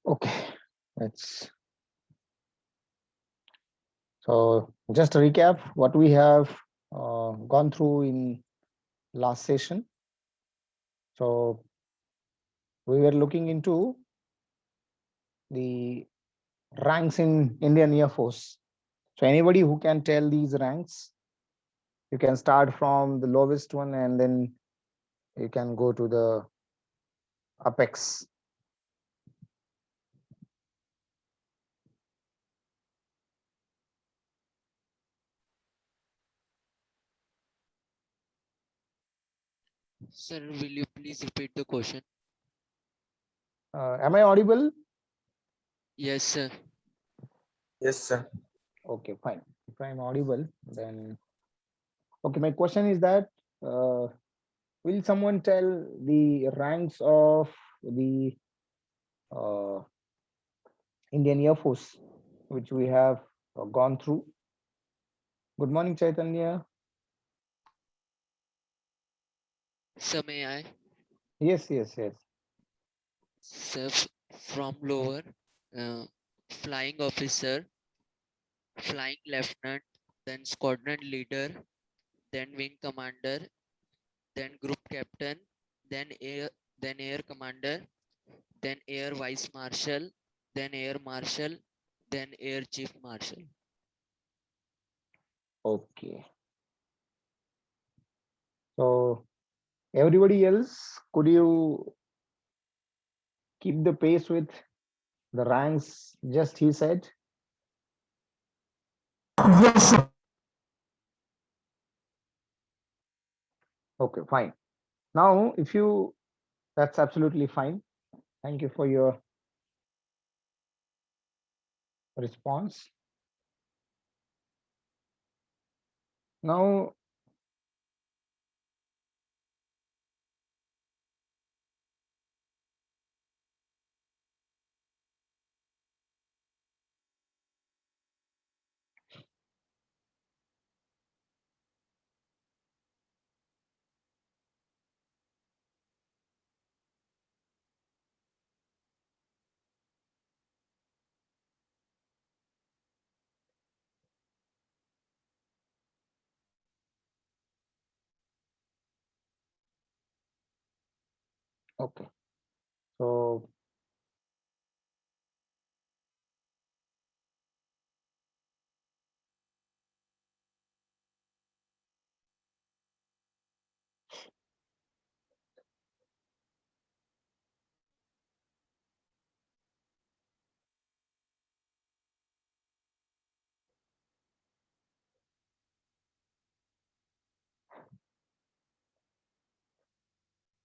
Okay, let's so just a recap what we have gone through in last session. So we were looking into the ranks in Indian Air Force. So anybody who can tell these ranks, you can start from the lowest one and then you can go to the apex. Sir, will you please repeat the question? Am I audible? Yes, sir. Yes, sir. Okay, fine. If I'm audible, then okay. My question is that uh, will someone tell the ranks of the uh, Indian Air Force, which we have gone through? Good morning, Chaitanya. Sir, may I? Yes, yes, yes. Sir, from lower, uh, flying officer, flying lieutenant, then squadron leader, then wing commander, then group captain, then air commander, then air vice marshal, then air marshal, then air chief marshal. Okay. So everybody else, could you keep the pace with the ranks just he said? Yes, sir. Okay, fine. Now, if you, that's absolutely fine. Thank you for your response. Now, okay. So,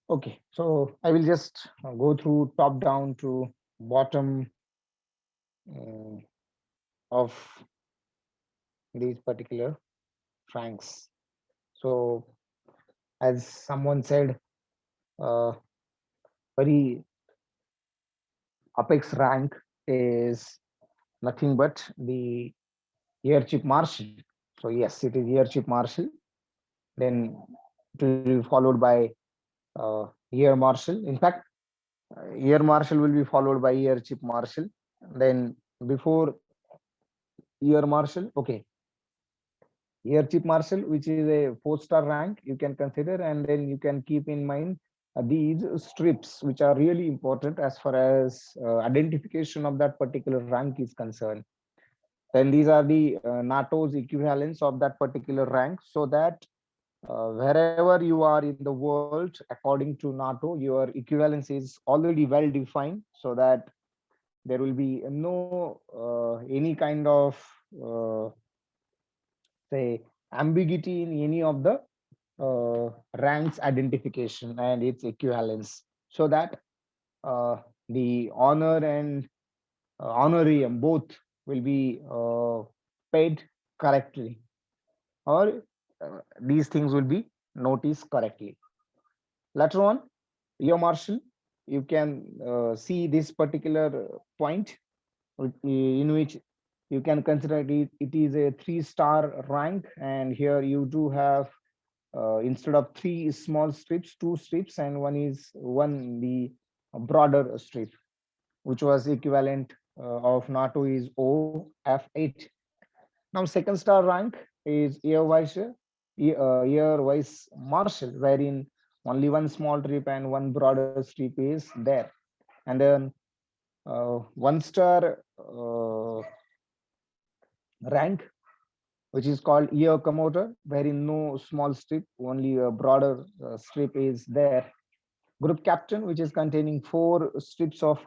okay. So I will just go through top down to bottom uh, of these particular ranks. So, as someone said, uh, very apex rank is nothing but the air chief marshal. So yes, it is air chief marshal. Then it will be followed by air marshal. In fact, air marshal will be followed by air chief marshal. Then before air marshal, okay, air chief marshal, which is a 4-star rank, you can consider, and then you can keep in mind these strips, which are really important as far as identification of that particular rank is concerned. Then these are the NATO's equivalents of that particular rank, so that wherever you are in the world, according to NATO, your equivalence is already well defined, so that there will be no any kind of uh, say ambiguity in any of the ranks identification and its equivalence, so that uh, the honor and honorarium both will be paid correctly, or these things will be noticed correctly. Later on, your marshal, you can see this particular point in which you can consider it is a 3-star rank, and here you do have instead of 3 small strips, 2 strips, and one is one the broader strip. which was equivalent of NATO is OF8. Now, second star rank is Air Vice Marshal, wherein only one small strip and one broader strip is there. And then one star rank, which is called Air Commoder, wherein no small strip, only a broader strip is there. Group Captain, which is containing 4 strips of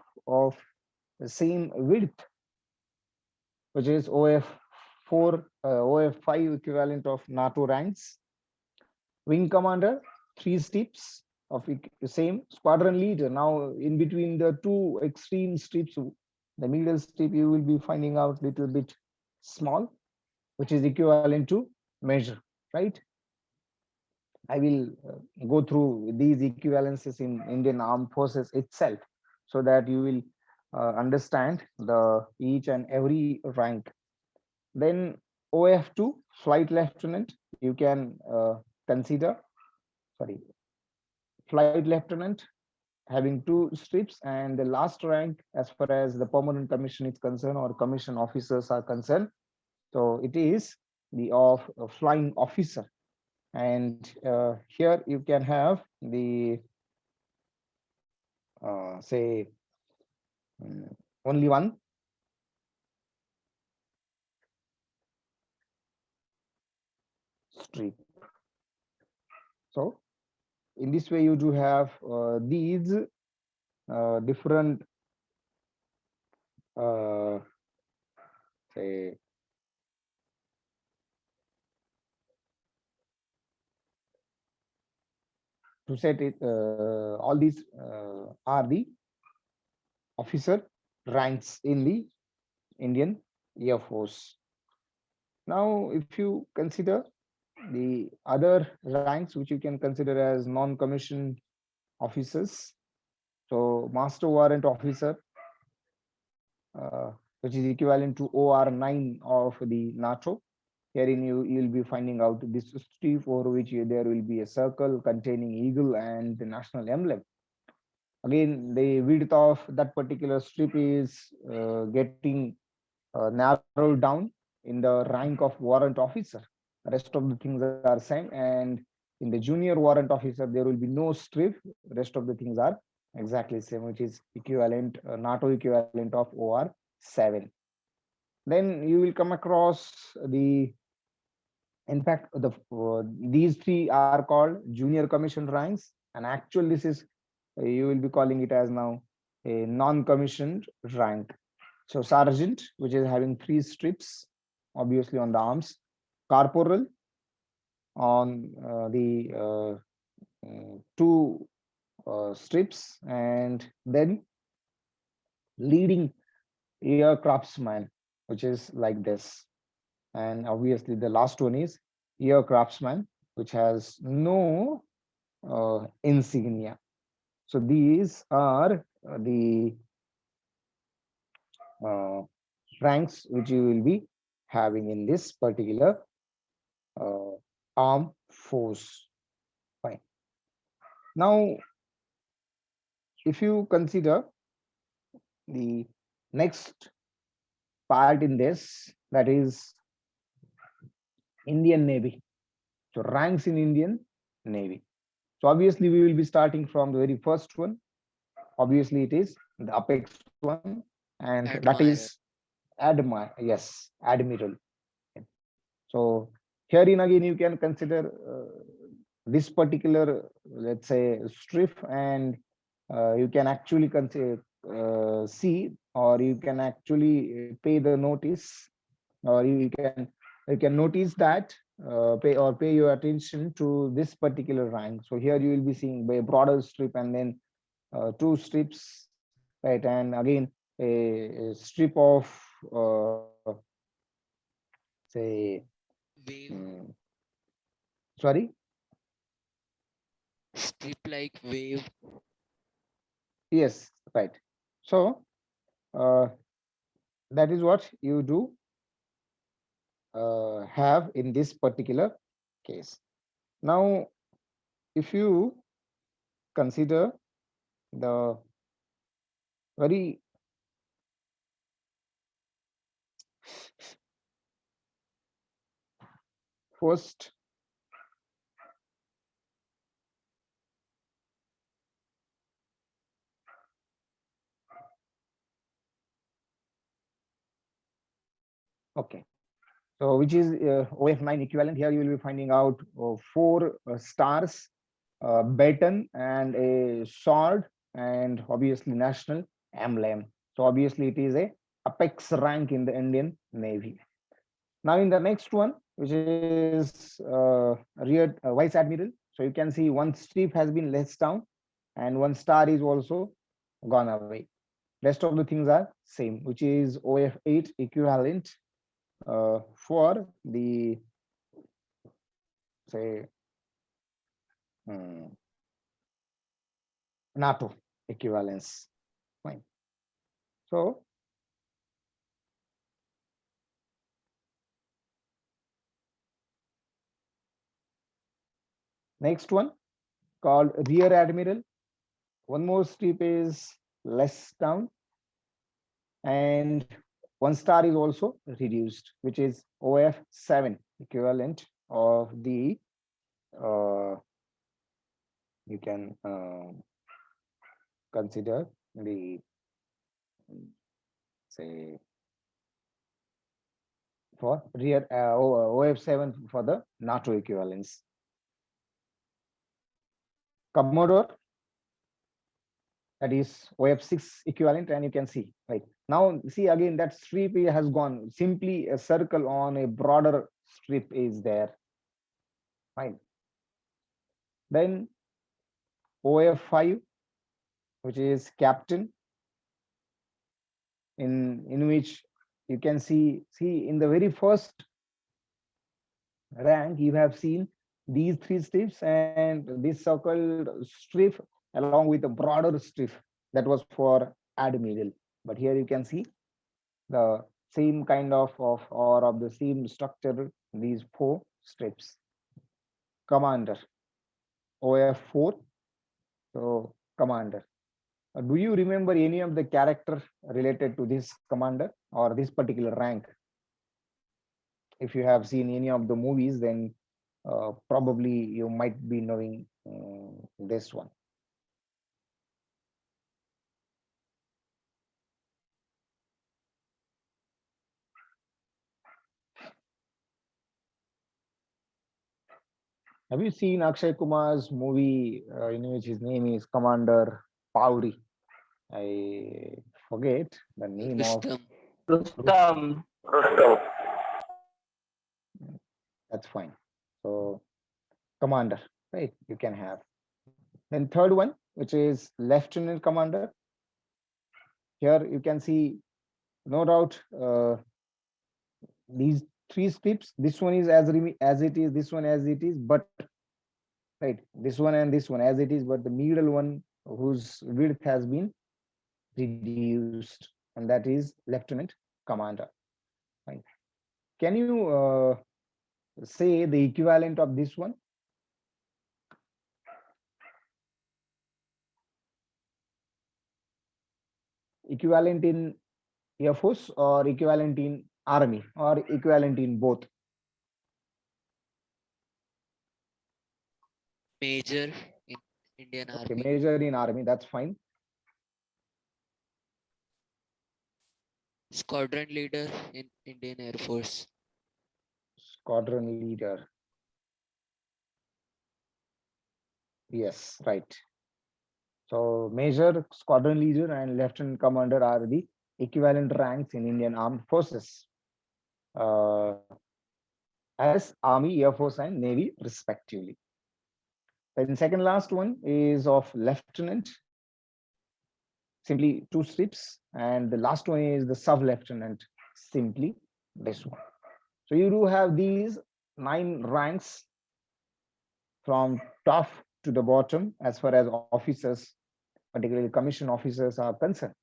the same width, which is OF4, OF5 equivalent of NATO ranks. Wing Commander, 3 strips of same. Squadron Leader, now in between the 2 extreme strips, the middle strip you will be finding out little bit small, which is equivalent to measure, right? I will go through these equivalences in Indian Armed Forces itself, so that you will understand the each and every rank. Then OF2, Flight Lieutenant, you can consider, sorry, Flight Lieutenant having 2 strips, and the last rank as far as the permanent commission is concerned or commission officers are concerned. So it is the of flying officer. And here you can have the say only one strip. So in this way you do have these different say to set it, all these are the officer ranks in the Indian Air Force. Now, if you consider the other ranks, which you can consider as non-commissioned officers, so Master Warrant Officer, which is equivalent to OR9 of the NATO. Herein you will be finding out this strip for which there will be a circle containing eagle and the national emblem. Again, the width of that particular strip is getting narrowed down in the rank of warrant officer. The rest of the things are same, and in the junior warrant officer there will be no strip. The rest of the things are exactly same, which is equivalent NATO equivalent of OR7. Then you will come across the, in fact, these 3 are called junior commission ranks, and actual this is you will be calling it as now a non-commissioned rank. So sergeant, which is having 3 strips, obviously on the arms, corporal on the 2 strips, and then leading air craftsman, which is like this. And obviously the last one is air craftsman, which has no insignia. So these are the ranks which you will be having in this particular armed force. Fine. Now, if you consider the next part in this, that is Indian Navy. So ranks in Indian Navy. So obviously we will be starting from the very first one. Obviously it is the apex one, and that Admiral. is Admiral. Yes, Admiral. So herein again you can consider this particular, let's say, strip, and you can actually see, or you can actually pay the notice, or you can notice that pay your attention to this particular rank. So here you will be seeing a broader strip, and then 2 strips, right? And again a strip of say Wave. sorry, Strip like wave. yes, right. So that is what you do have in this particular case. Now, if you consider the very first. Okay. So which is OF9 equivalent. Here you will be finding out four stars, baton and a sword, and obviously national emblem. So obviously it is a apex rank in the Indian Navy. Now in the next one, which is rear vice admiral. So you can see one strip has been less down and one star is also gone away. Rest of the things are same, which is OF8 equivalent for the, say, NATO equivalence. Fine. So next one called rear admiral. One more strip is less down and one star is also reduced, which is OF7 equivalent of the you can consider the, say, for rear OF7 for the NATO equivalence. Commodore, that is OF6 equivalent, and you can see right now, see again that strip has gone, simply a circle on a broader strip is there. Fine. Then OF5, which is captain, in which you can see in the very first rank you have seen these three strips and this circled strip along with a broader strip that was for admiral. But here you can see the same kind of or of the same structure, these four strips. Commander, OF4. So commander. Do you remember any of the character related to this commander or this particular rank? If you have seen any of the movies, then probably you might be knowing this one. Have you seen Akshay Kumar's movie in which his name is Commander Pauri? I forget the name of. Rustam. Rustam. That's fine. So commander, right? You can have. Then third one, which is lieutenant commander. Here you can see, no doubt, these three strips. This one is as it is. This one as it is. But right, this one and this one as it is. But the middle one, whose width has been reduced, and that is lieutenant commander. Right. Can you say the equivalent of this one? Equivalent in Air Force or equivalent in Army or equivalent in both? Major in Indian Okay, Army. major in Army, that's fine. Squadron leader in Indian Air Force. Squadron leader. Yes, right. So major, squadron leader, and lieutenant commander are the equivalent ranks in Indian Armed Forces, as Army, Air Force, and Navy, respectively. Then second last one is of lieutenant, simply two strips, and the last one is the sub lieutenant, simply this one. So you do have these 9 ranks from top to the bottom as far as officers, particularly commission officers, are concerned.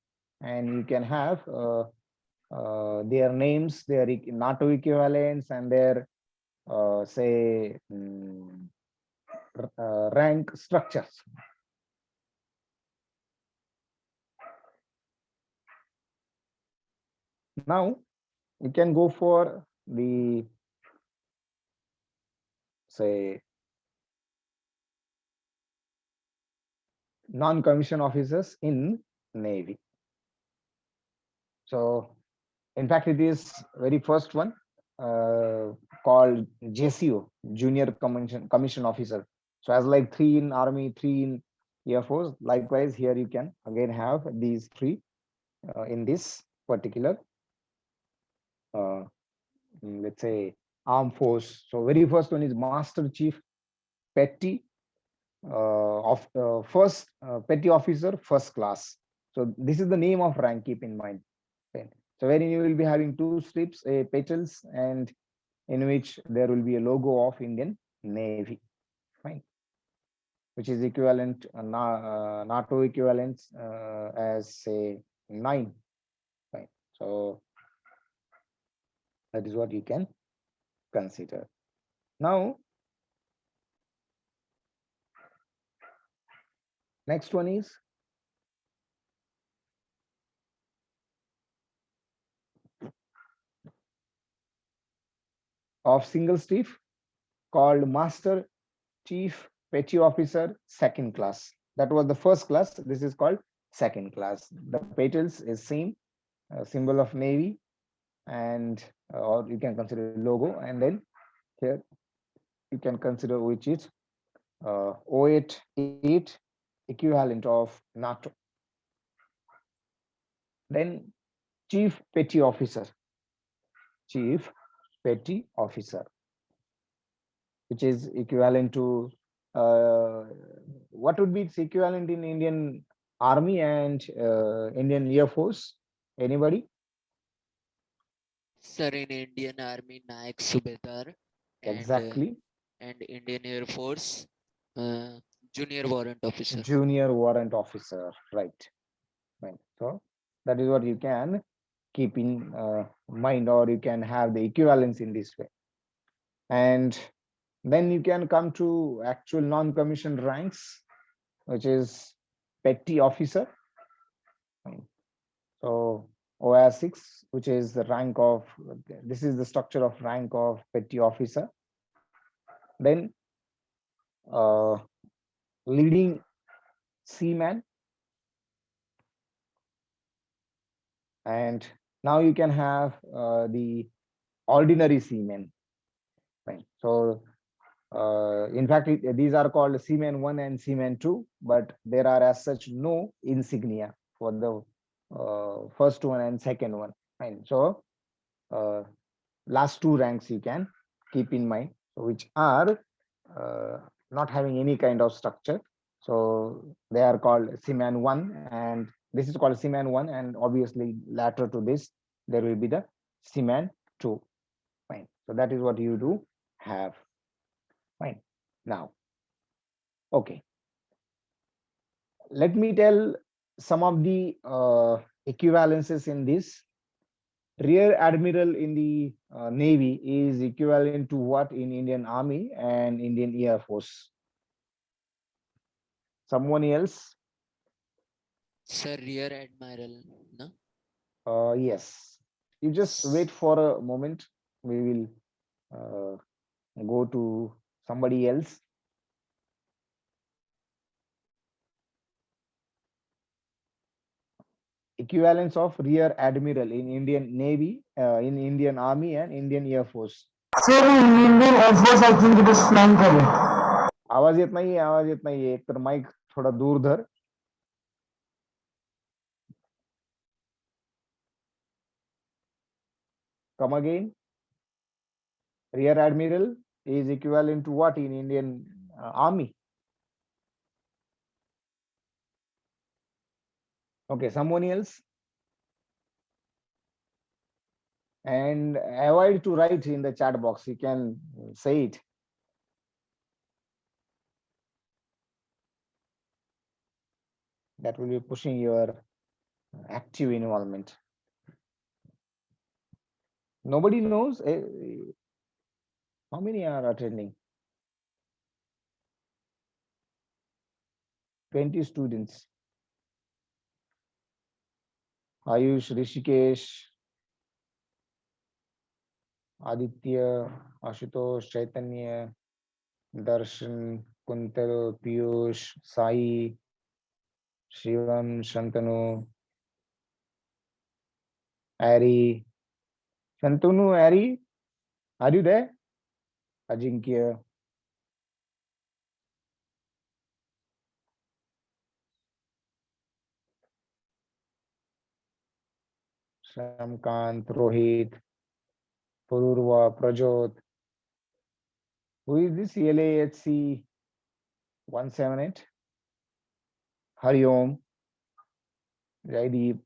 And you can have their names, their NATO equivalents, and their say rank structures. Now you can go for the say non-commissioned officers in Navy. So in fact, it is very first one called JCO, Junior Commission Officer. So as like 3 in Army, 3 in Air Force, likewise here you can again have these 3 in this particular, let's say, armed force. So very first one is Master Chief Petty of first Petty Officer First Class. So this is the name of rank, keep in mind. Okay. So wherein you will be having 2 strips, a petals, and in which there will be a logo of Indian Navy, fine, which is equivalent, NATO equivalent as say 9, fine. So that is what you can consider. Now, next one is of single strip called Master Chief Petty Officer Second Class. That was the first class. This is called second class. The petals is same, symbol of Navy, and or you can consider logo, and then here you can consider which is 088 equivalent of NATO. Then Chief Petty Officer, Chief Petty Officer, which is equivalent to what would be its equivalent in Indian Army and Indian Air Force? Anybody? Sir, in Indian Army, Nayak Subedar, Exactly. and Indian Air Force, Junior Warrant Officer. Junior Warrant Officer, right. Right. So that is what you can keep in mind, or you can have the equivalence in this way. And then you can come to actual non-commissioned ranks, which is Petty Officer. Fine. So OR6, which is the rank of, this is the structure of rank of Petty Officer. Then leading seaman. And now you can have the ordinary seamen. Right. So in fact, these are called Seaman 1 and Seaman 2, but there are as such no insignia for the first one and second one. Fine. So last 2 ranks you can keep in mind, which are not having any kind of structure. So they are called Seaman 1, and this is called Seaman 1, and obviously later to this there will be the Seaman 2. Fine. So that is what you do have. Fine. Now, okay. Let me tell some of the equivalences in this. Rear Admiral in the Navy is equivalent to what in Indian Army and Indian Air Force? Someone else? Sir, Rear Admiral, no? Yes. You just wait for a moment. We will go to somebody else. Equivalence of Rear Admiral in Indian Navy, in Indian Army and Indian Air Force. Sir, in Indian Air Force, I think it is flanker. आवाज येत नाहीये, आवाज येत नाहीये. एक तर mic थोडा दूर धर. Come again. Rear Admiral is equivalent to what in Indian Army? Okay, someone else? And avoid to write in the chat box. You can say it. That will be pushing your active involvement. Nobody knows how many are attending? 20 students. Ayush, Rishikesh, Aditya, Ashutosh, Chaitanya, Darshan, Kuntal, Piyush, Sai, Shivam, Shantanu, Ari. Shantanu, Ari, are you there? Ajinkya. Shamkant, Rohit, Pururva, Prajot. Who is this? LAHC 178? Hari Om, Jaideep.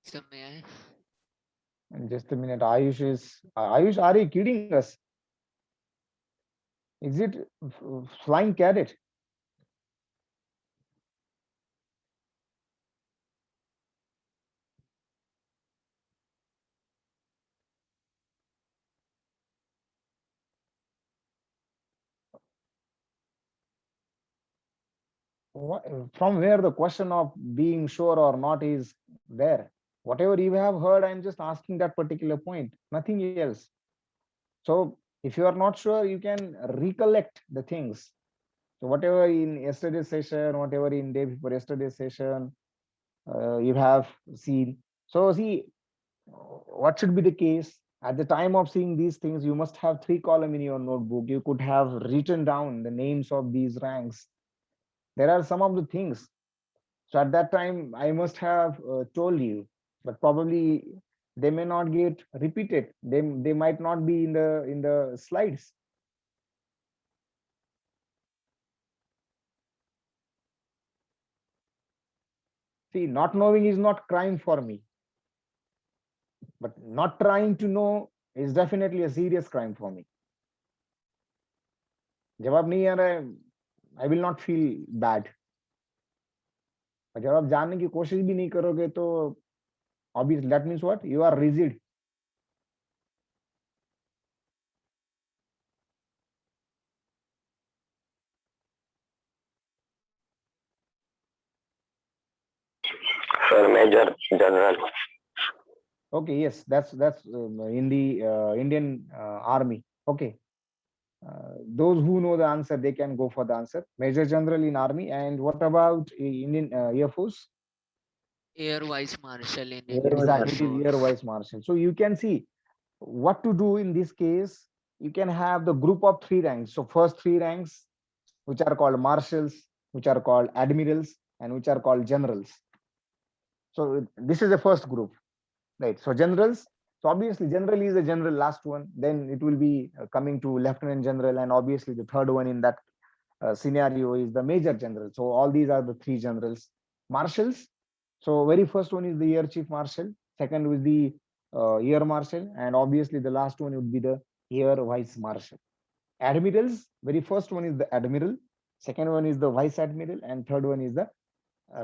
Sir, may I? And just a minute. Ayush is. Ayush, are you kidding us? Is it flying carrot? From where the question of being sure or not is there? Whatever you have heard, I'm just asking that particular point, nothing else. So if you are not sure, you can recollect the things. So whatever in yesterday's session, whatever in day before yesterday's session, you have seen. So see, what should be the case? At the time of seeing these things, you must have 3 columns in your notebook. You could have written down the names of these ranks. There are some of the things. So at that time, I must have told you, but probably they may not get repeated. They might not be in the slides. See, not knowing is not crime for me, but not trying to know is definitely a serious crime for me. जवाब नहीं आ रहा है, I will not feel bad. जब आप जानने की कोशिश भी नहीं करोगे तो obviously that means what? You are rigid. Sir, Major General. Okay, yes, that's in the Indian Army. Okay. Those who know the answer, they can go for the answer. Major General in Army. And what about Indian Air Force? Air Vice Marshal in Exactly, Indian Air it is Air Force. Vice Marshal. So you can see what to do in this case. You can have the group of 3 ranks. So first 3 ranks, which are called marshals, which are called admirals, and which are called generals. So this is the first group, right? So generals. So obviously, general is the general last one. Then it will be coming to lieutenant general, and obviously the third one in that scenario is the major general. So all these are the 3 generals. Marshals. So very first one is the air chief marshal. Second was the air marshal, and obviously the last one would be the air vice marshal. Admirals. Very first one is the admiral. Second one is the vice admiral, and third one is the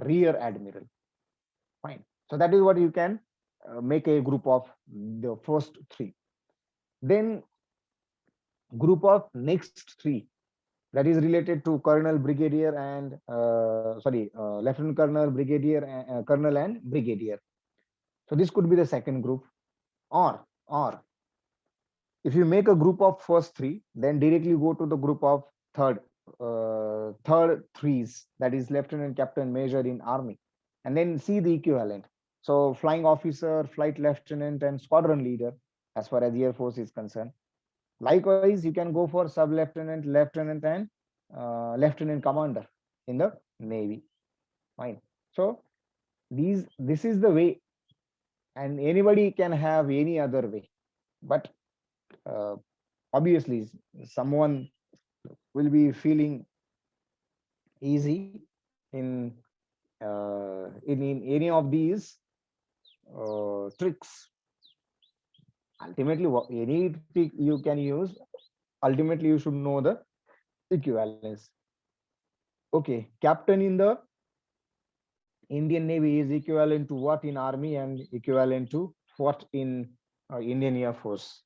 rear admiral. Fine. So that is what you can make a group of the first 3. Then group of next 3, that is related to colonel, brigadier, and lieutenant colonel, brigadier, colonel, and brigadier. So this could be the second group. Or if you make a group of first 3, then directly go to the group of third 3s, that is lieutenant, captain, major in army, and then see the equivalent. So flying officer, flight lieutenant, and squadron leader, as far as Air Force is concerned. Likewise, you can go for sub lieutenant, lieutenant, and lieutenant commander in the Navy. Fine. So this is the way, and anybody can have any other way. But uh, obviously, someone will be feeling easy in in any of these tricks. Ultimately, any trick you can use, ultimately you should know the equivalence. Okay, captain in the Indian Navy is equivalent to what in Army and equivalent to what in Indian Air Force?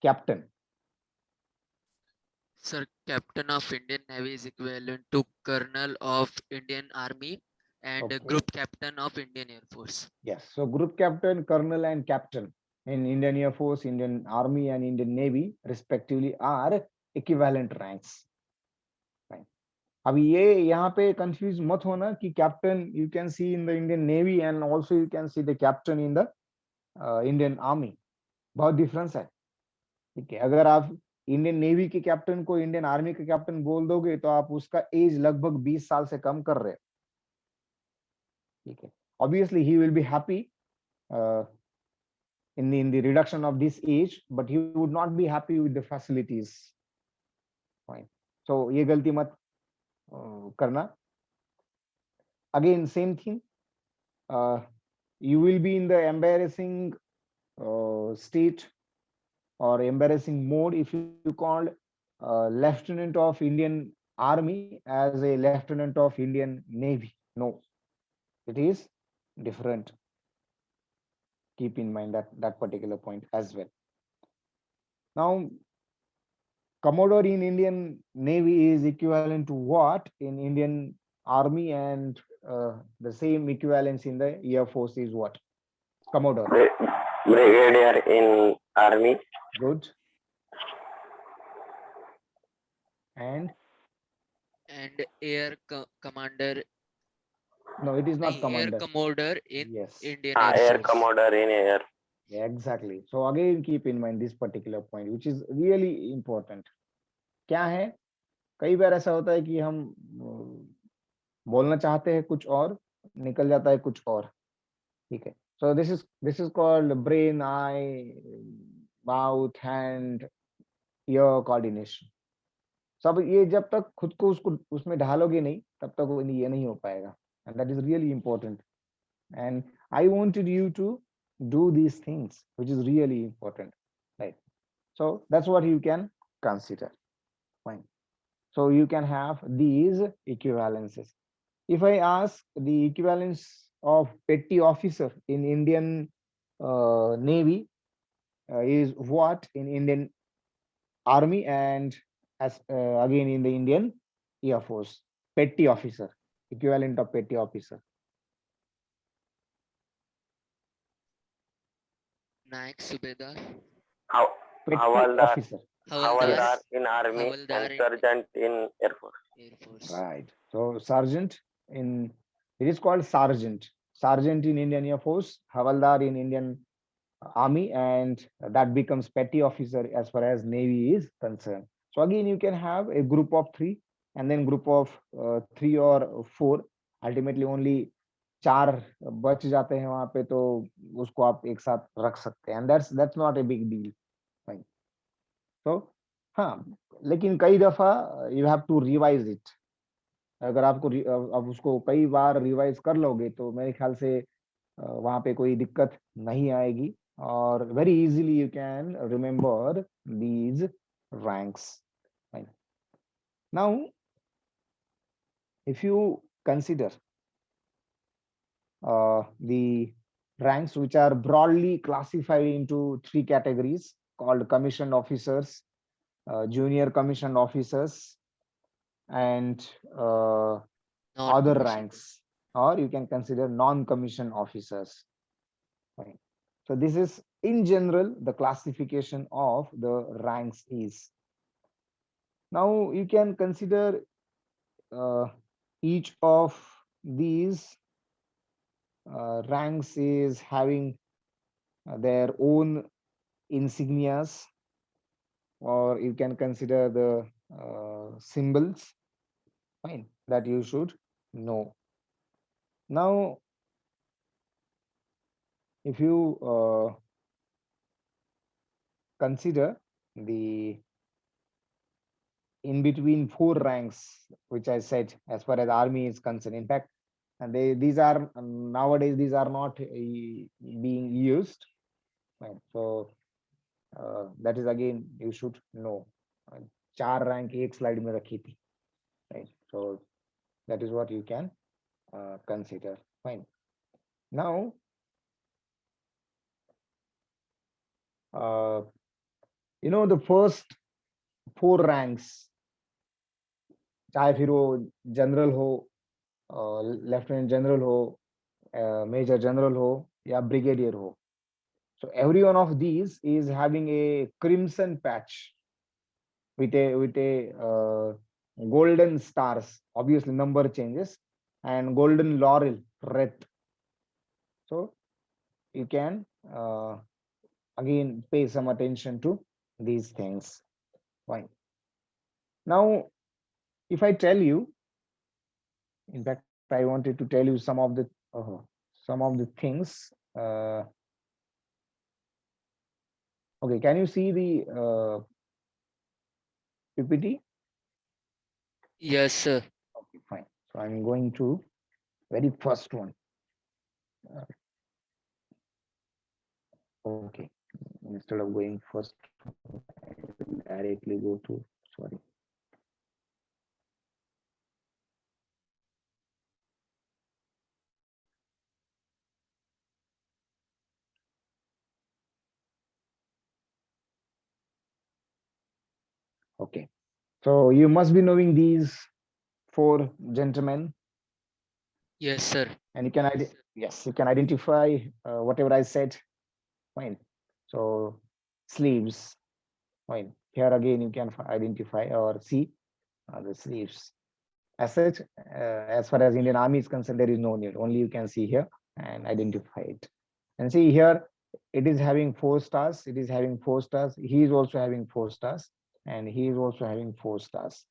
Captain. Sir, Captain of Indian Navy is equivalent to Colonel of Indian Army, and Okay. group captain of Indian Air Force. Yes. So group captain, colonel, and captain in Indian Air Force, Indian Army, and Indian Navy, respectively, are equivalent ranks. Fine. अब ये यहाँ पे confuse मत होना कि captain you can see in the Indian navy and also you can see the captain in the Indian army. बहुत difference है. ठीक है. अगर आप इंडियन नेवी के कैप्टन को इंडियन आर्मी के कैप्टन बोल दोगे तो आप उसका एज लगभग 20 साल से कम कर रहे हो. ठीक है. Obviously he will be happy in the reduction of this age, but he would not be happy with the facilities. Fine. So ये गलती मत करना. Again same thing. You will be in the embarrassing state or embarrassing mode if you call lieutenant of Indian Army as a lieutenant of Indian Navy. No, it is different. Keep in mind that particular point as well. Now, Commodore in Indian Navy is equivalent to what in Indian Army, and the same equivalence in the Air Force is what? Commodore. Brigadier in Army. Good. And air commander. no, it is not Air commander. commodore in Yes. Indian Air Air Force. Commodore in Air. Yeah, exactly. So again, keep in mind this particular point, which is really important. क्या है? कई बार ऐसा होता है कि हम बोलना चाहते हैं कुछ और, निकल जाता है कुछ और. ठीक है. So this is called brain, eye, mouth, hand, ear coordination. सब ये जब तक खुद को उसमें ढालोगे नहीं, तब तक ये नहीं हो पाएगा. And that is really important. And I wanted you to do these things, which is really important, right? So that's what you can consider. Fine. So you can have these equivalences. If I ask the equivalence of petty officer in Indian Navy is what in Indian Army and as again in the Indian Air Force, petty officer, equivalent of petty officer. Naik Subedar. How Petty Havaldar. officer. Havaldar in Army Havaldar and in Sergeant in Air Force. Air Force. Right. So sergeant in, it is called sergeant. Sergeant in Indian Air Force, Havaldar in Indian Army, and that becomes petty officer as far as Navy is concerned. So again, you can have a group of 3 and then group of 3 or 4. Ultimately only 4 बच जाते हैं वहां पे, तो उसको आप एक साथ रख सकते हैं. And that's not a big deal. Fine. So हाँ, लेकिन कई दफा you have to revise it. अगर आपको अब उसको कई बार रिवाइज कर लोगे तो मेरे ख्याल से वहां पे कोई दिक्कत नहीं आएगी, और very easily you can remember these ranks. Fine. Now, if you consider the ranks which are broadly classified into 3 categories called commissioned officers, junior commissioned officers, and other Non-commissioned. ranks, or you can consider non-commissioned officers. Fine. So this is in general the classification of the ranks is. Now you can consider each of these ranks is having their own insignias, or you can consider the symbols. Fine, that you should know. Now, if you consider the in between 4 ranks, which I said as far as army is concerned, in fact, and these are nowadays these are not being used. Fine. So that is again you should know. 4 rank एक slide में रखी थी, right? So that is what you can consider. Fine. Now, you know, the first 4 ranks, चाहे फिर वो general हो lieutenant general हो, major general हो या ब्रिगेडियर हो. So every one of these is having a crimson patch with a golden stars. Obviously, number changes, and golden laurel red. So you can again pay some attention to these things. Fine. Now, if I tell you, in fact, I wanted to tell you some of the things. Okay, can you see the PPT? Yes, sir. Okay, fine. So I'm going to very first one. Okay, instead of going first, I will directly go to, sorry. Okay, so you must be knowing these four gentlemen, Yes, sir. and you can yes, you can identify whatever I said. Fine. So sleeves. Fine. Here again you can identify or see the sleeves. As such, as far as Indian Army is concerned, there is no need. Only you can see here and identify it. And see here, it is having 4 stars. It is having 4 stars. He is also having 4 stars, and he is also having 4 stars.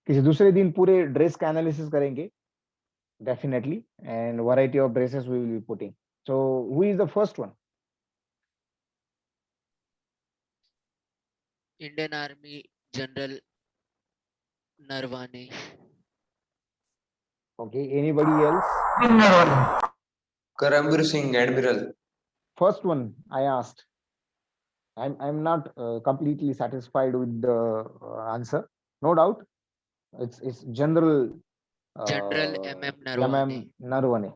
किसी दूसरे दिन पूरे dress का analysis करेंगे definitely, and variety of dresses we will be putting. So who is the first one? Indian Army General Narvane. Okay, anybody else? Karambir Singh, Admiral. First one I asked. I'm not completely satisfied with the answer. No doubt, it's General General MM MM Narvane. Narvane.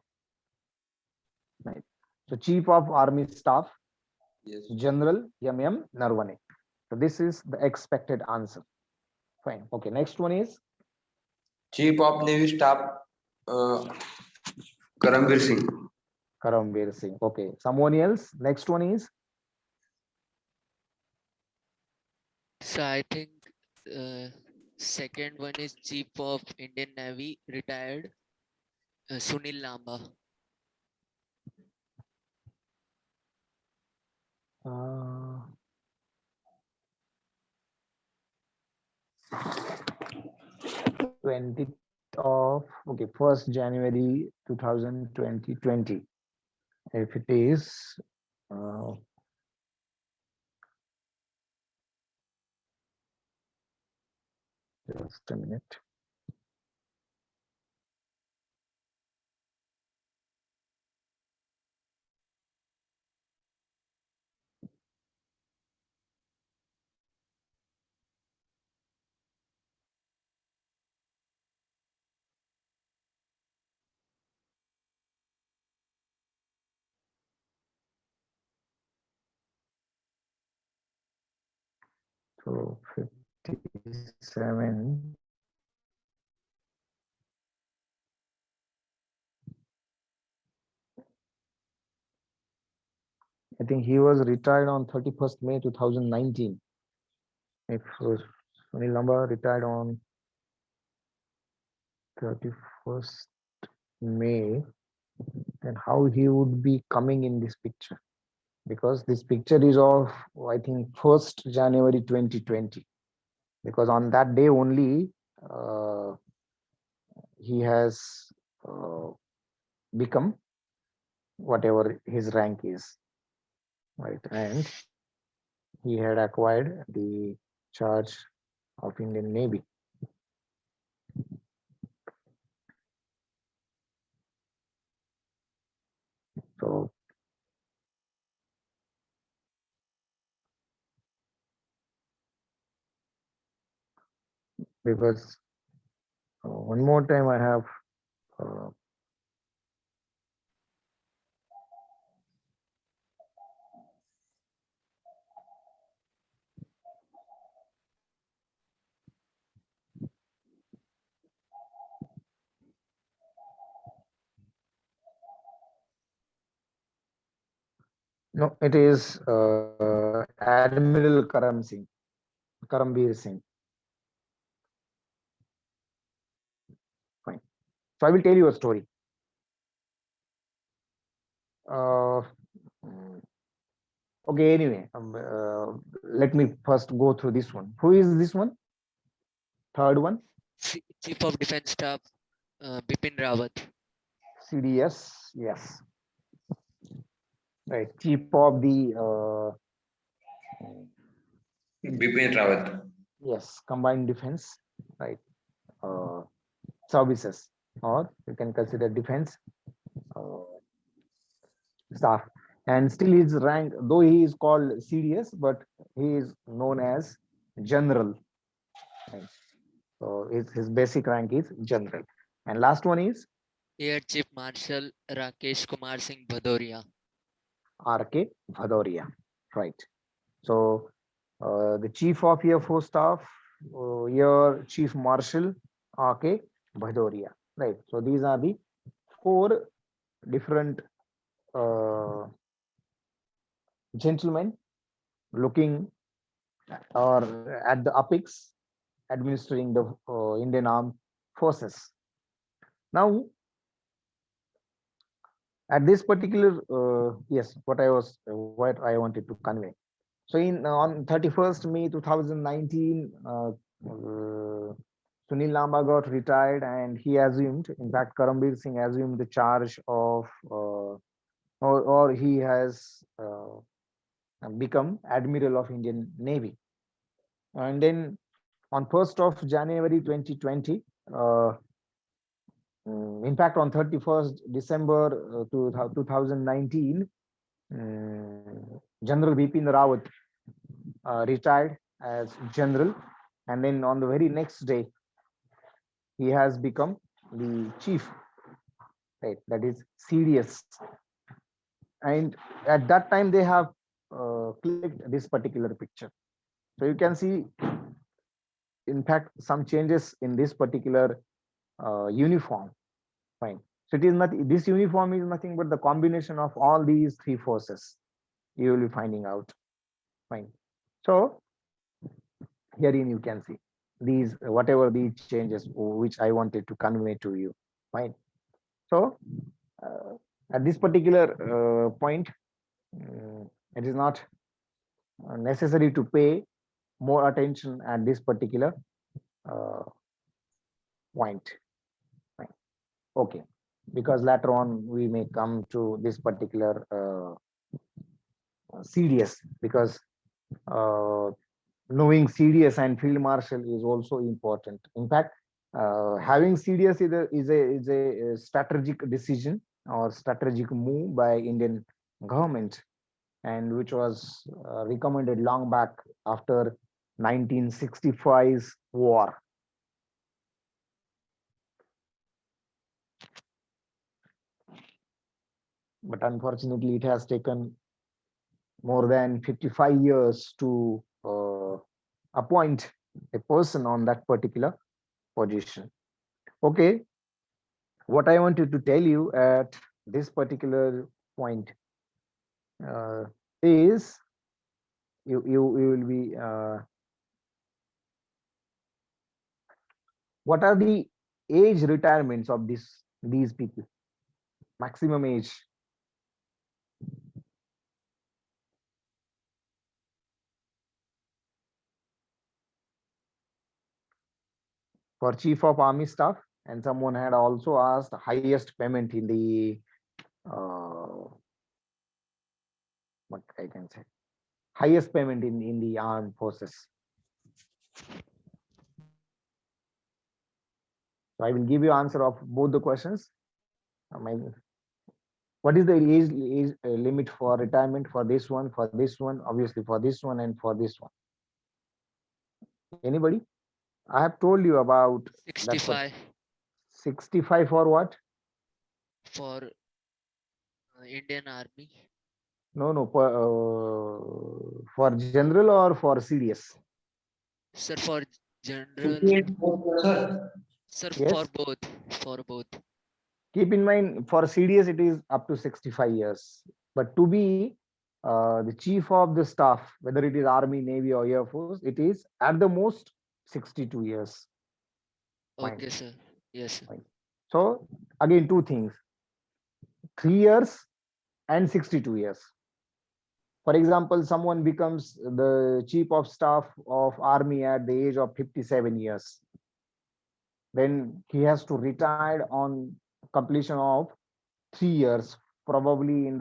Right. So Chief of Army Staff, Yes. General MM Narvane. So this is the expected answer. Fine. Okay. Next one is Chief of Navy Staff, Karambir Singh. Karambir Singh. Okay. Someone else. Next one is So I think second one is Chief of Indian Navy, retired Sunil Lamba. uh, 20th of, okay, 1st January 2020. If it is just a minute. So 57. I think he was retired on 31st May 2019. If Sunil Lamba retired on 31st May, then how he would be coming in this picture? Because this picture is of, I think, 1st January 2020. Because on that day only, he has become whatever his rank is, right? And he had acquired the charge of Indian Navy. So because one more time I have No, it is Admiral Karambir Singh. Fine. So I will tell you a story. Uh, mm, okay, anyway, let me first go through this one. Who is this one? Third one, Chief of Defence Staff Bipin Rawat. CDS. Yes, right. Chief of the Bipin Rawat. yes, combined defense, right? Services, or you can consider defense staff. And still his rank, though he is called CDS, but he is known as general. Right? So his basic rank is general. And last one is Air Chief Marshal Rakesh Kumar Singh Bhadoria. RK Bhadoria, right? So the Chief of Air Force Staff, Air Chief Marshal RK Bhadoria, right? So these are the 4 different gentlemen looking or at the apex administering the Indian Armed Forces. Now, at this particular, yes, what I wanted to convey. So in on 31st May 2019, Sunil Lamba got retired and he assumed, in fact, Karambir Singh assumed the charge of, or he has become Admiral of Indian Navy. And then on 1st of January 2020, in fact, on 31st December 2019, General Bipin Rawat retired as general, and then on the very next day, he has become the chief, right? That is CDS. And at that time, they have clicked this particular picture. So you can see, in fact, some changes in this particular uniform. Fine. So it is not, this uniform is nothing but the combination of all these 3 forces. You will be finding out. Fine. So herein you can see these, whatever the changes which I wanted to convey to you. Fine. So at this particular point, it is not necessary to pay more attention at this particular point. Fine. Okay, because later on we may come to this particular CDS, because knowing CDS and Field Marshal is also important. In fact, having CDS is a strategic decision or strategic move by Indian government, and which was recommended long back after 1965's war. But unfortunately, it has taken more than 55 years to appoint a person on that particular position. Okay, what I wanted to tell you at this particular point is you will be what are the age retirements of these people, maximum age? For Chief of Army Staff, and someone had also asked highest payment in the what I can say, highest payment in the armed forces. So I will give you answer of both the questions. What is the age limit for retirement for this one, obviously for this one, and for this one? Anybody? I have told you about 65 65 for what? for Indian Army. No, for general or for CDS? Sir, for general. Sir, Yes. For both. Keep in mind, for CDS it is up to 65 years, but to be the chief of the staff, whether it is army, navy, or air force, it is at the most 62 years. Fine. Okay, sir. Yes, sir. So again, two things: 3 years and 62 years. For example, someone becomes the chief of staff of army at the age of 57 years. Then he has to retire on completion of 3 years, probably in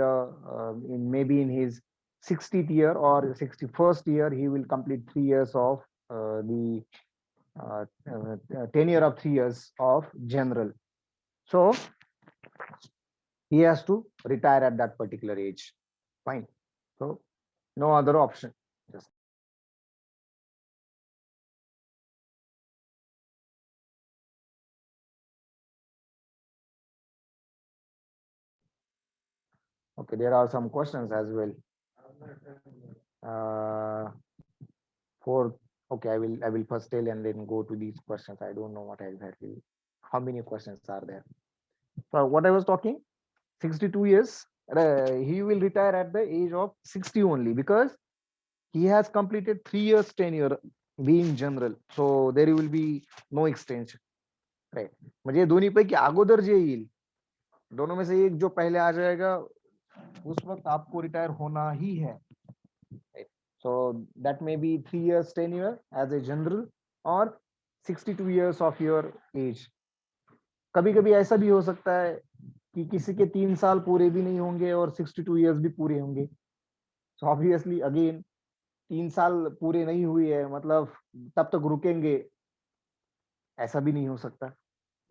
maybe in his 60th year or 61st year, he will complete 3 years of the tenure of 3 years of general. So he has to retire at that particular age. Fine. So no other option. Just okay. There are some questions as well. For okay, I will first tell and then go to these questions. I don't know what exactly how many questions are there. So what I was talking, 62 years, he will retire at the age of 60 only because he has completed 3 years tenure being general. So there will be no extension. Right. म्हणजे दोन्ही पैकी अगोदर जे येईल दोनों में से एक जो पहले आ जाएगा उस वक्त आपको रिटायर होना ही है. So that may be 3 years tenure as a general or 62 years of your age. कभी कभी ऐसा भी हो सकता है कि किसी के 3 साल पूरे भी नहीं होंगे और 62 years भी पूरे होंगे. So obviously again 3 साल पूरे नहीं हुए है मतलब तब तक रुकेंगे ऐसा भी नहीं हो सकता.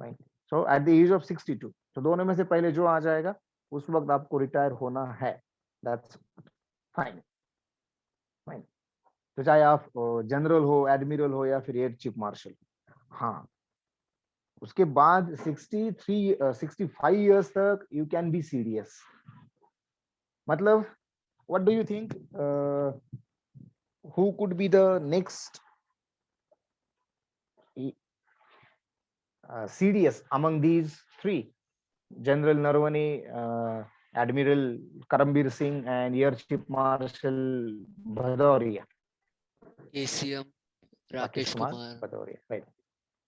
Right. So at the age of 62, तो दोनों में से पहले जो आ जाएगा उस वक्त आपको रिटायर होना है. That's fine. Fine. तो चाहे आप जनरल हो, एडमिरल हो या फिर एयर चीफ मार्शल. हाँ, उसके बाद 65 years तक you can be serious. मतलब what do you think who could be the next CDS among these three? General Naravane, Admiral Karambir Singh, and Air Chief Marshal Bhadauria. ACM Rakesh Kumar. Bhadauria, right.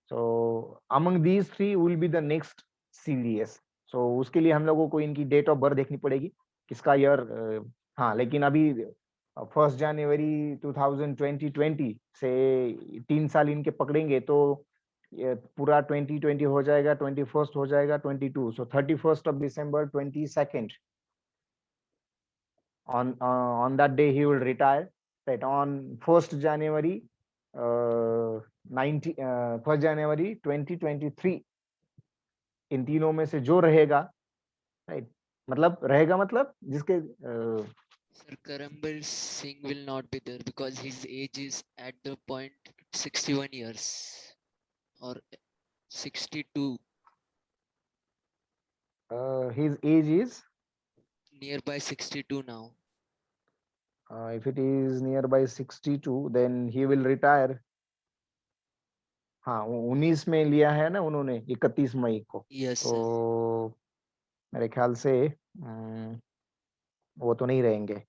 So among these three will be the next CDS. So उसके लिए हम लोगों को इनकी date of birth देखनी पड़ेगी किसका year. हाँ, लेकिन अभी 1 जनवरी 2020 से 3 साल इनके पकड़ेंगे तो पूरा 2020 हो जाएगा, 21st हो जाएगा, 22. So 31st of December 22nd on that day he will retire. Right. On 1st January 1st January 2023 इन तीनों में से जो रहेगा, राइट, मतलब रहेगा मतलब जिसके Sir, Karambir Singh will not be there because his age is at the point 61 years or 62, his age is nearby 62 now. if it is nearby 62 then he will retire. हाँ, 19 में लिया है ना उन्होंने 31 मई को. Yes, sir. तो मेरे ख्याल से वो तो नहीं रहेंगे.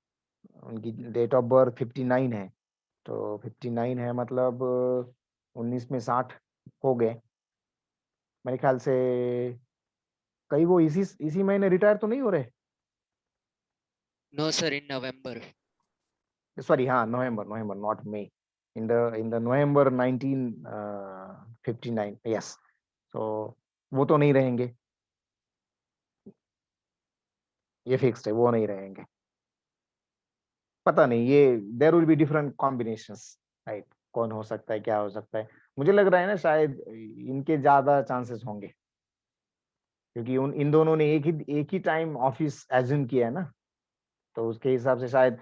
उनकी डेट ऑफ बर्थ 59 है तो 59 है मतलब 19 में 60 हो गए. मेरे ख्याल से कहीं वो इसी महीने रिटायर तो नहीं हो रहे. No, sir, in November. Sorry, हाँ, नवंबर not May. In the November 1959. Yes. So वो तो नहीं रहेंगे, ये फिक्स्ड है, वो नहीं रहेंगे. पता नहीं, ये there will be different combinations, right. कौन हो सकता है, क्या हो सकता है. मुझे लग रहा है ना शायद इनके ज्यादा चांसेस होंगे क्योंकि इन दोनों ने एक ही टाइम ऑफिस एज्यूम किया है ना, तो उसके हिसाब से शायद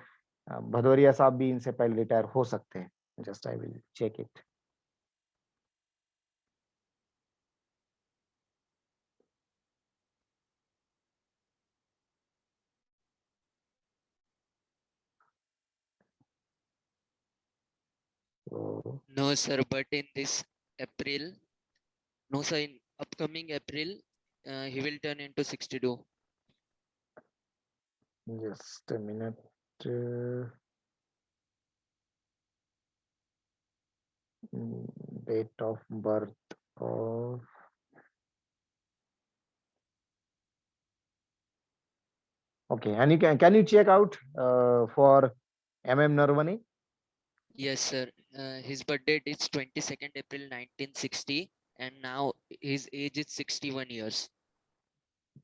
भदौरिया साहब भी इनसे पहले रिटायर हो सकते हैं. Just I will check it. No, sir, but in this April, no, sir, in upcoming April, he will turn into 62. Just a minute. date of birth of okay, and you can you check out for Narvane? Yes, sir. His birth date is 22nd April 1960, and now his age is 61 years.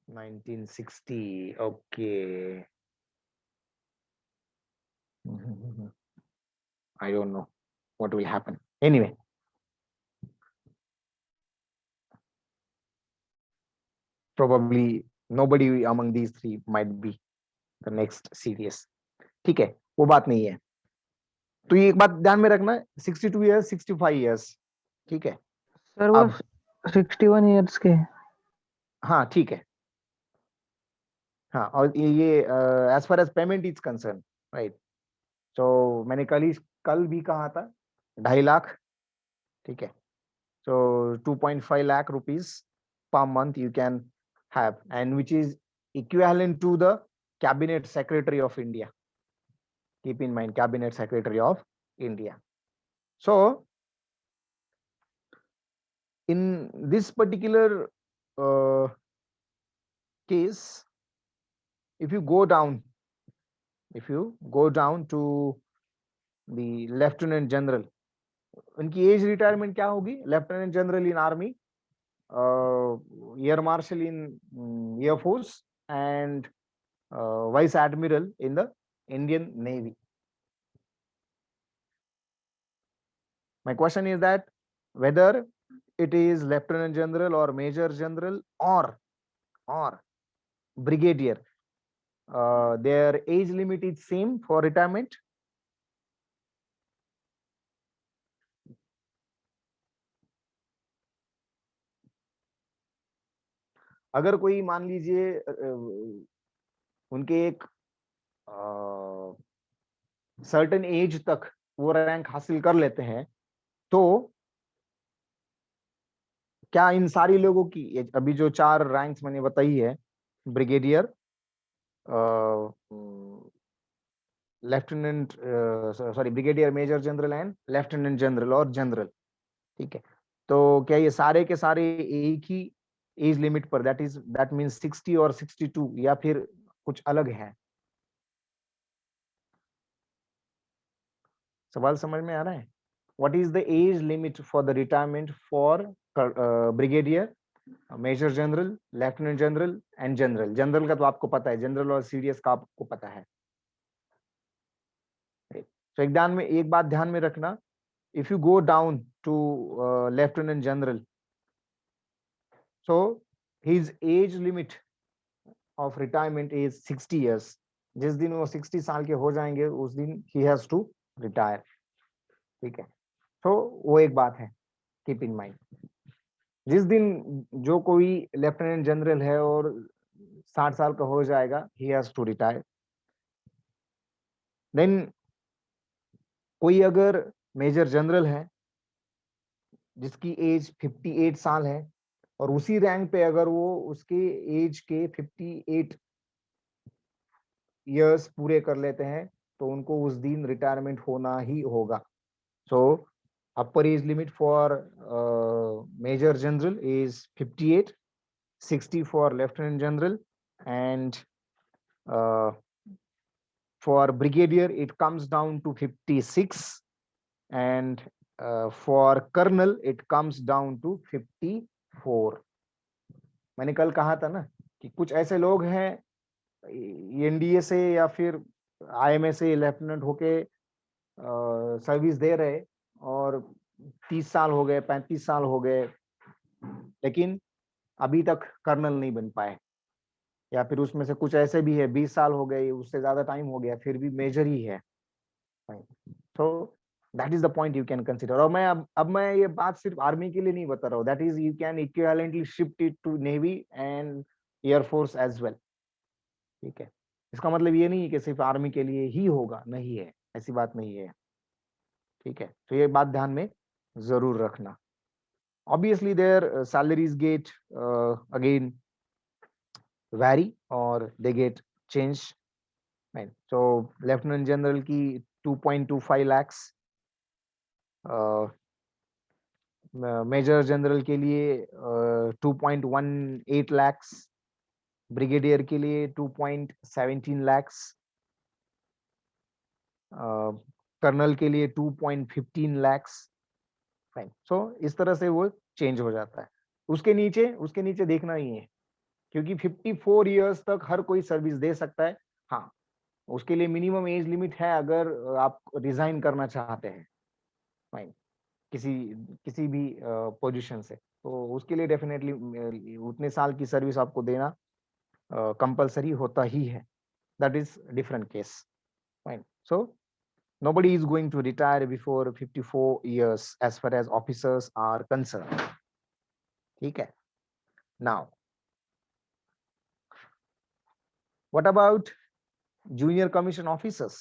1960. Okay. I don't know what will happen. Anyway, probably nobody among these three might be the next CDS. ठीक है, वो बात नहीं है. तो ये एक बात ध्यान में रखना, 62 years, 65 years. ठीक है. सर वो अब 61 इयर्स के हैं। हाँ ठीक है. हाँ, और ये as far as payment is concerned, right. तो मैंने कल भी कहा था 2.5 लाख. ठीक है. So 2.5 lakh rupees per month you can have, and which is equivalent to the Cabinet Secretary of India. Keep in mind, Cabinet Secretary of India. So in this particular case, if you go down to the Lieutenant General, उनकी as retirement क्या होगी? Lieutenant general in army, air marshal in air force, and vice admiral in the Indian navy. My question is that whether it is lieutenant general or major general or brigadier, their age limit is same for retirement. अगर कोई मान लीजिए उनके एक certain age तक वो rank हासिल कर लेते हैं, तो क्या इन सारी लोगों की अभी जो 4 रैंक्स मैंने बताई है, brigadier, lieutenant, sorry brigadier, major general and lieutenant general और जनरल, ठीक है, तो क्या ये सारे के सारे एक ही एज लिमिट पर, दैट मींस 60 और 62, या फिर कुछ अलग है? सवाल समझ में आ रहा है? What is the age limit for the retirement for brigadier, major general, lieutenant general and general? General का तो आपको पता है, जनरल और सीडीएस का आपको पता है. तो एक बात ध्यान में रखना, if you go down to lieutenant general, so his age limit of retirement is 60 years. जिस दिन वो 60 साल के हो जाएंगे उस दिन he has to retire. ठीक है, तो वो एक बात है, keep in mind. जिस दिन जो कोई लेफ्टिनेंट जनरल है और 60 साल का हो जाएगा, he has to retire. Then कोई अगर मेजर जनरल है जिसकी एज 58 साल है और उसी रैंक पे अगर वो उसके एज के 58 इयर्स पूरे कर लेते हैं, तो उनको उस दिन रिटायरमेंट होना ही होगा. So upper age limit for major general is 58, 60 for lieutenant general, and for brigadier it comes down to 56, and for colonel it comes down to 54. मैंने कल कहा था ना कि कुछ ऐसे लोग हैं एनडीए से या फिर आईएमए से लेफ्टिनेंट होके सर्विस दे रहे और 30 साल हो गए, 35 साल हो गए, लेकिन अभी तक कर्नल नहीं बन पाए, या फिर उसमें से कुछ ऐसे भी है 20 साल हो गए, उससे ज्यादा टाइम हो गया, फिर भी मेजर ही है. तो that is the point you can consider. और मैं अब मैं ये बात सिर्फ आर्मी के लिए नहीं बता रहा हूँ, that is you can equivalently shift it to navy and air force as well. ठीक है, इसका मतलब ये नहीं है कि सिर्फ आर्मी के लिए ही होगा, नहीं है, ऐसी बात नहीं है. ठीक है, तो ये बात ध्यान में जरूर रखना. Obviously their salaries get again vary or they get changed Right. So lieutenant general की 2.25 lakhs, मेजर जनरल के लिए 2.18 lakhs, ब्रिगेडियर के लिए 2.17 lakhs, कर्नल के लिए 2.15 lakhs. फाइन. सो इस तरह से वो चेंज हो जाता है. उसके नीचे देखना ही है, क्योंकि 54 इयर्स तक हर कोई सर्विस दे सकता है. हाँ, उसके लिए मिनिमम एज लिमिट है अगर आप रिजाइन करना चाहते हैं. फाइन. किसी भी पोजीशन से, तो उसके लिए डेफिनेटली उतने साल की सर्विस आपको देना कंपलसरी होता ही है. That is different case. Fine. So nobody is going to retire before 54 years as far as officers are concerned. ठीक है. Now, what about junior commission officers?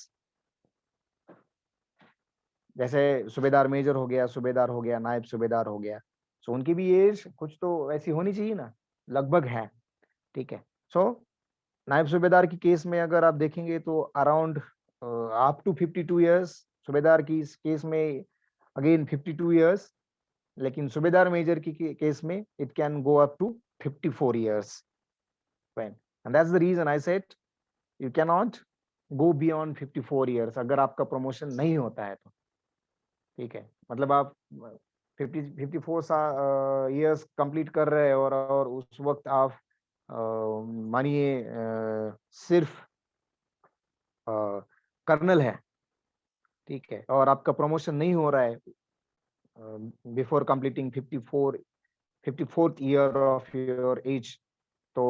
जैसे सूबेदार मेजर हो गया, सूबेदार हो गया, नायब सूबेदार हो गया, सो उनकी भी एज कुछ तो ऐसी होनी चाहिए ना, लगभग है. ठीक है. सो नायब सूबेदार की केस में अगर आप देखेंगे तो अराउंड अप टू 52 इयर्स. सूबेदार की इस केस में अगेन 52 इयर्स, लेकिन सूबेदार मेजर की केस में it can go up to 54 years. Fine. And that's the reason I said you can not go beyond 54 years अगर आपका प्रमोशन नहीं होता है तो. ठीक है. मतलब आप 54 इयर्स कंप्लीट कर रहे हैं और उस वक्त आप मानिए सिर्फ कर्नल है. ठीक है. और आपका प्रमोशन नहीं हो रहा है before completing 54th year of your age, तो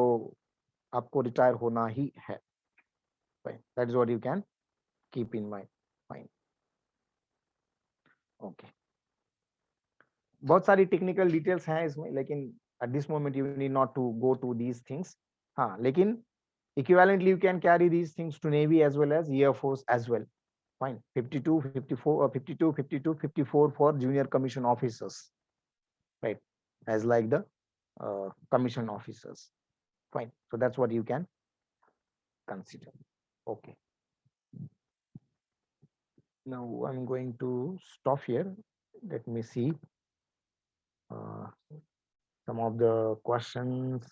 आपको रिटायर होना ही है. That is what you can keep in mind. Fine. Okay. बहुत सारी टेक्निकल डिटेल्स हैं इसमें, लेकिन at this moment you need not to go to these things. हाँ, लेकिन equivalently you can carry these things to Navy as well as Air Force as well. Fine. 52, 54, or 52, 52, 54 for junior commission officers, right? As like the commission officers. Fine. So that's what you can consider. Okay. Now I'm going to stop here. Let me see some of the questions.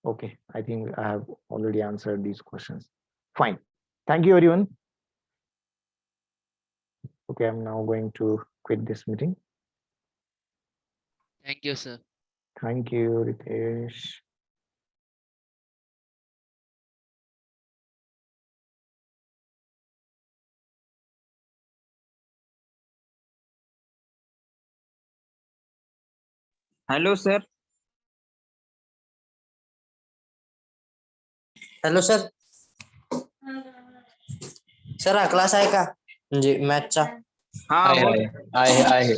Okay, I think I have already answered these questions. Fine. Thank you, everyone. Okay, I'm now going to quit this meeting. Thank you, sir. Thank you, Ritesh. Hello sir. Hello sir. Sir हा class आहे का म्हणजे मॅथचा? हा आहे बोल. आहे आहे आहे